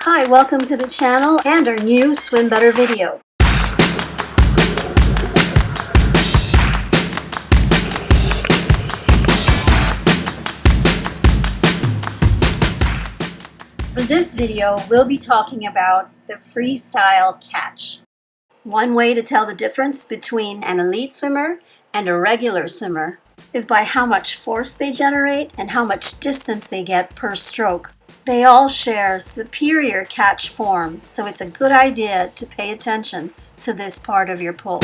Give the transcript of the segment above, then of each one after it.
Hi, welcome to the channel and our new Swim Better video. For this video, we'll be talking about the Freestyle Catch. One way to tell the difference between an elite swimmer and a regular swimmer is by how much force they generate and how much distance they get per stroke. They all share superior catch form, so it's a good idea to pay attention to this part of your pull.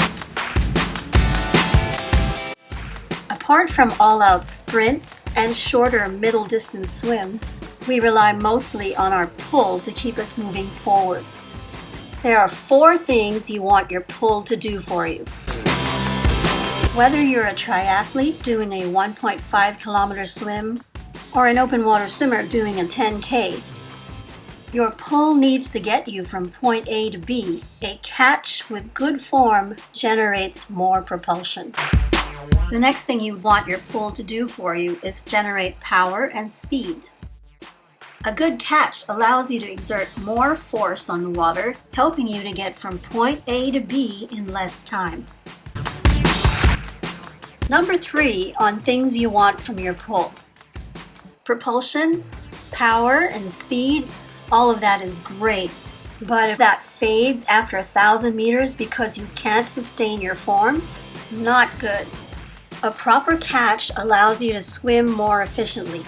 Apart from all-out sprints and shorter middle distance swims, we rely mostly on our pull to keep us moving forward. There are 4 things you want your pull to do for you. Whether you're a triathlete doing a 1.5 kilometer swim or an open water swimmer doing a 10K, your pull needs to get you from point A to B. A catch with good form generates more propulsion. The next thing you want your pull to do for you is generate power and speed. A good catch allows you to exert more force on the water, helping you to get from point A to B in less time. Number 3 on things you want from your pull. Propulsion, power, and speed, all of that is great. But if that fades after 1,000 meters because you can't sustain your form, not good. A proper catch allows you to swim more efficiently.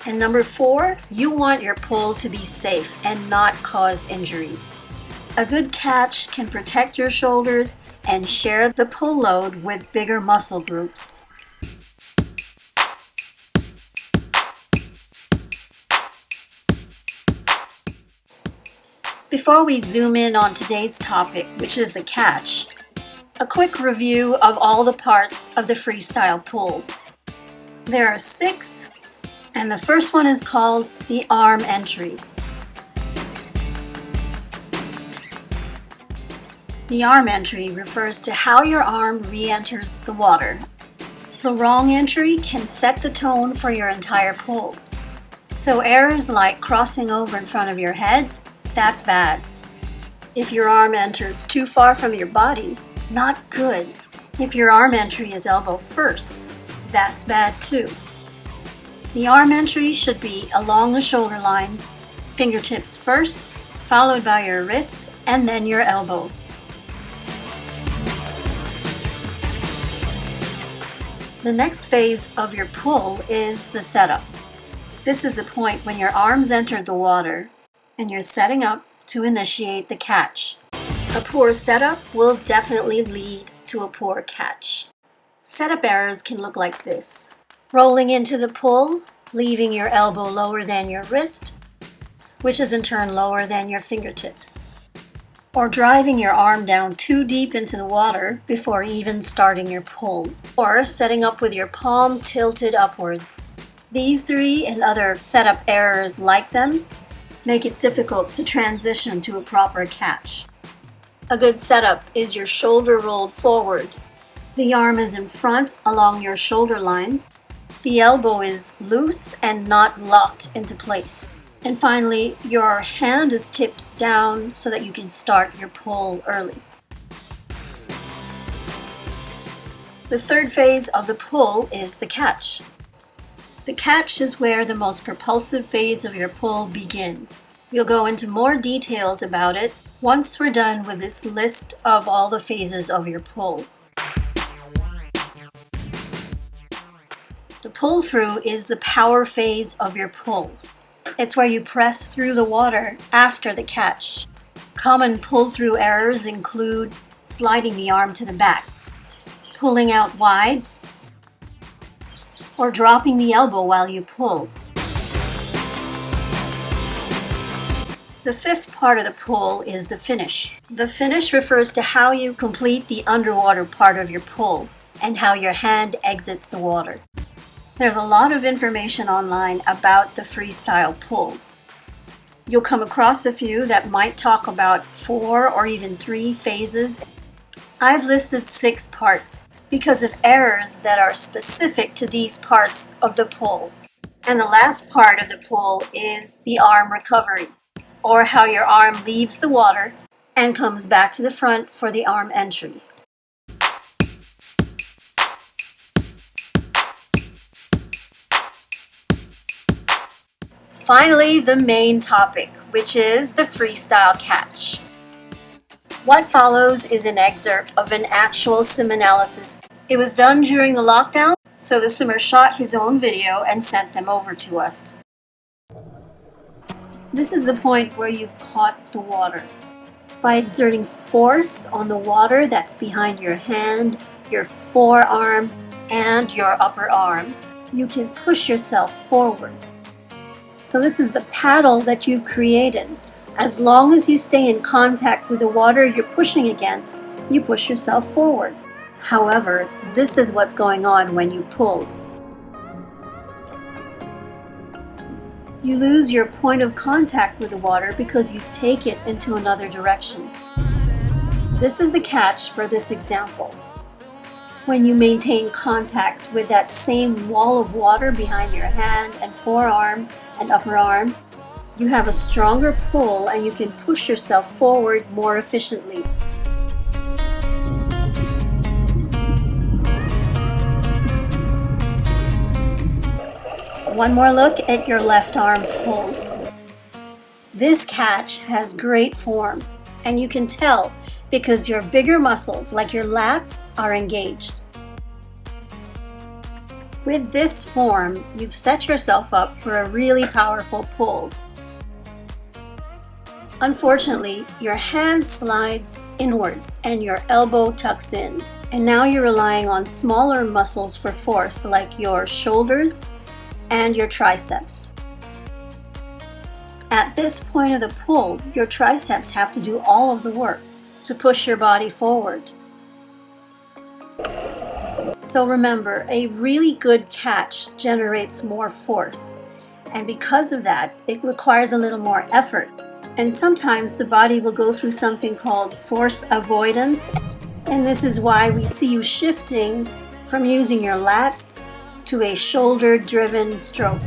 And number 4, you want your pull to be safe and not cause injuries. A good catch can protect your shoulders and share the pull load with bigger muscle groups. Before we zoom in on today's topic, which is the catch, a quick review of all the parts of the freestyle pull. There are 6, and the first one is called the arm entry. The arm entry refers to how your arm re-enters the water. The wrong entry can set the tone for your entire pull. So errors like crossing over in front of your head, that's bad. If your arm enters too far from your body, not good. If your arm entry is elbow first, that's bad too. The arm entry should be along the shoulder line, fingertips first, followed by your wrist, and then your elbow. The next phase of your pull is the setup. This is the point when your arms enter the water and you're setting up to initiate the catch. A poor setup will definitely lead to a poor catch. Setup errors can look like this: rolling into the pull, leaving your elbow lower than your wrist, which is in turn lower than your fingertips. Or driving your arm down too deep into the water before even starting your pull. Or setting up with your palm tilted upwards. These 3 and other setup errors like them make it difficult to transition to a proper catch. A good setup is your shoulder rolled forward. The arm is in front along your shoulder line. The elbow is loose and not locked into place. And finally, your hand is tipped down so that you can start your pull early. The third phase of the pull is the catch. The catch is where the most propulsive phase of your pull begins. We'll go into more details about it once we're done with this list of all the phases of your pull. The pull through is the power phase of your pull. It's where you press through the water after the catch. Common pull-through errors include sliding the arm to the back, pulling out wide, or dropping the elbow while you pull. The 5th part of the pull is the finish. The finish refers to how you complete the underwater part of your pull and how your hand exits the water. There's a lot of information online about the freestyle pull. You'll come across a few that might talk about 4 or even 3 phases. I've listed 6 parts because of errors that are specific to these parts of the pull. And the last part of the pull is the arm recovery, or how your arm leaves the water and comes back to the front for the arm entry. Finally, the main topic, which is the freestyle catch. What follows is an excerpt of an actual swim analysis. It was done during the lockdown, so the swimmer shot his own video and sent them over to us. This is the point where you've caught the water. By exerting force on the water that's behind your hand, your forearm, and your upper arm, you can push yourself forward. So this is the paddle that you've created. As long as you stay in contact with the water you're pushing against, you push yourself forward. However, this is what's going on when you pull. You lose your point of contact with the water because you take it into another direction. This is the catch for this example. When you maintain contact with that same wall of water behind your hand and forearm and upper arm, you have a stronger pull and you can push yourself forward more efficiently. One more look at your left arm pull. This catch has great form, and you can tell because your bigger muscles, like your lats, are engaged. With this form, you've set yourself up for a really powerful pull. Unfortunately, your hand slides inwards and your elbow tucks in, and now you're relying on smaller muscles for force, like your shoulders and your triceps. At this point of the pull, your triceps have to do all of the work to push your body forward. So remember, a really good catch generates more force, and because of that, it requires a little more effort. And sometimes the body will go through something called force avoidance, and this is why we see you shifting from using your lats to a shoulder-driven stroke.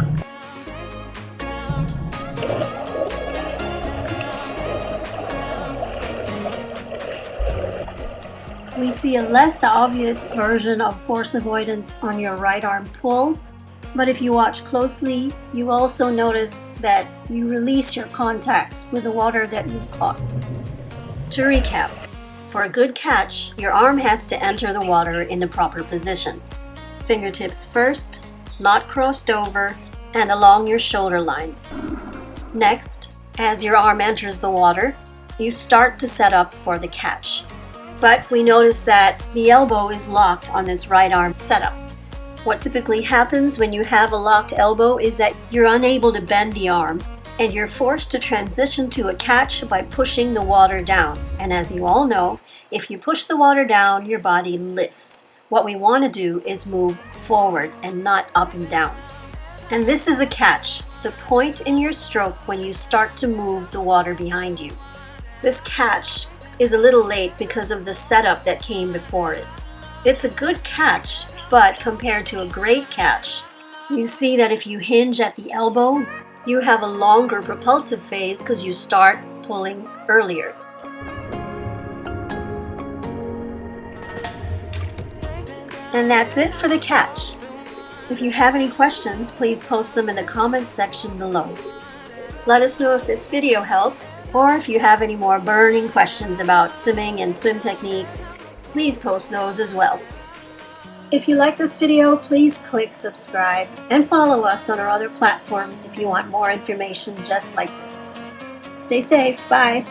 We see a less obvious version of force avoidance on your right arm pull, but if you watch closely, you also notice that you release your contact with the water that you've caught. To recap, for a good catch, your arm has to enter the water in the proper position. Fingertips first, not crossed over, and along your shoulder line. Next, as your arm enters the water, you start to set up for the catch. But we notice that the elbow is locked on this right arm setup. What typically happens when you have a locked elbow is that you're unable to bend the arm, and you're forced to transition to a catch by pushing the water down. And as you all know, if you push the water down, your body lifts. What we want to do is move forward and not up and down. And this is the catch, the point in your stroke when you start to move the water behind you. This catch is a little late because of the setup that came before it. It's a good catch, but compared to a great catch, you see that if you hinge at the elbow, you have a longer propulsive phase because you start pulling earlier. And that's it for the catch. If you have any questions, please post them in the comments section below. Let us know if this video helped, or if you have any more burning questions about swimming and swim technique, please post those as well. If you like this video, please click subscribe and follow us on our other platforms if you want more information just like this. Stay safe. Bye.